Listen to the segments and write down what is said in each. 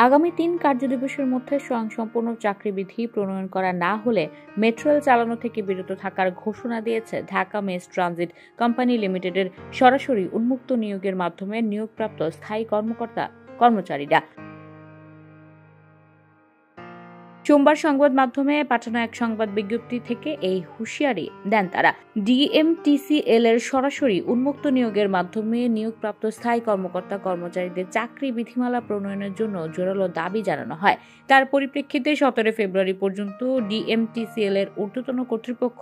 আগামী ৩ কার্যদিবসের মধ্যে স্বয়ংসম্পূর্ণ চাকরিবিধি প্রণয়ন করা না হলে মেট্রো রেল চালানো থেকে বিরত থাকার ঘোষণা দিয়েছে ঢাকা মেস ট্রানজিট কোম্পানি লিমিটেডের সরাসরি উন্মুক্ত নিয়োগের মাধ্যমে নিয়োগপ্রাপ্ত স্থায়ী কর্মচারীরা। সোমবার সংবাদ মাধ্যমে পাঠানো এক সংবাদ বিজ্ঞপ্তি থেকে এই হুঁশিয়ারি দেন তারা। ডিএমটিসিএল এর সরাসরি উন্মুক্ত নিয়োগের মাধ্যমে নিয়োগপ্রাপ্ত স্থায়ী কর্মচারীদের চাকরি বিধিমালা প্রণয়নের জন্য জোরালো দাবি জানানো হয়। তার পরিপ্রেক্ষিতে 17 ফেব্রুয়ারি পর্যন্ত ডিএমটিসিএল এর ঊর্ধ্বতন কর্তৃপক্ষ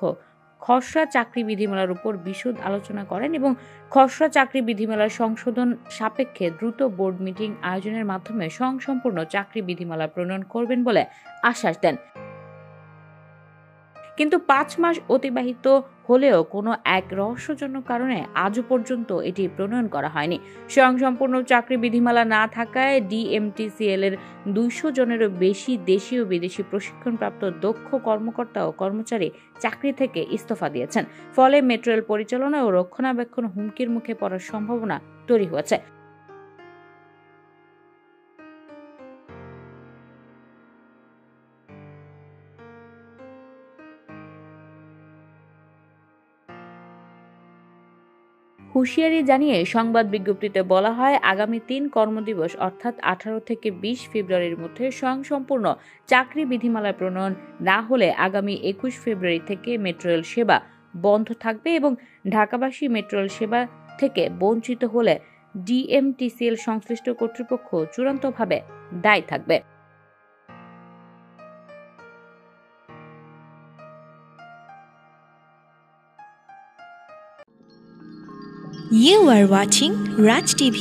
খসড়া চাকরি বিধিমালার উপর বিশদ আলোচনা করেন এবং খসড়া চাকরি বিধিমালার সংশোধন সাপেক্ষে দ্রুত বোর্ড মিটিং আয়োজনের মাধ্যমে স্বয়ংসম্পূর্ণ চাকরি বিধিমালা প্রণয়ন করবেন বলে আশ্বাস দেন। কিন্তু 5 মাস অতিবাহিত হলেও কোনো এক রহস্যজনক কারণে আজও পর্যন্ত এটি প্রণয়ন করা হয়নি। স্বয়ংসম্পূর্ণ চাকরি বিধিমালা না থাকায় ডিএমটিসিএল এর 200 জনেরও বেশি দেশি ও বিদেশি প্রশিক্ষণপ্রাপ্ত দক্ষ কর্মকর্তা ও কর্মচারী চাকরি থেকে ইস্তফা দিয়েছেন। ফলে মেট্রো রেল পরিচালনা ও রক্ষণাবেক্ষণ হুমকির মুখে পড়ার সম্ভাবনা তৈরি হয়েছে। হুঁশিয়ারি জানিয়ে সংবাদ বিজ্ঞপ্তিতে বলা হয়, আগামী 3 কর্মদিবস অর্থাৎ 18 থেকে 20 ফেব্রুয়ারির মধ্যে স্বয়ংসম্পূর্ণ চাকরি বিধিমালা প্রণয়ন না হলে আগামী 21 ফেব্রুয়ারি থেকে মেট্রো রেল সেবা বন্ধ থাকবে এবং ঢাকাবাসী মেট্রো রেল সেবা থেকে বঞ্চিত হলে ডিএমটিসিএল সংশ্লিষ্ট কর্তৃপক্ষ চূড়ান্তভাবে দায়ী থাকবে। You are watching Raj TV,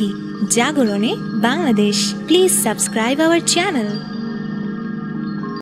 Jagorone, Bangladesh. Please subscribe our channel.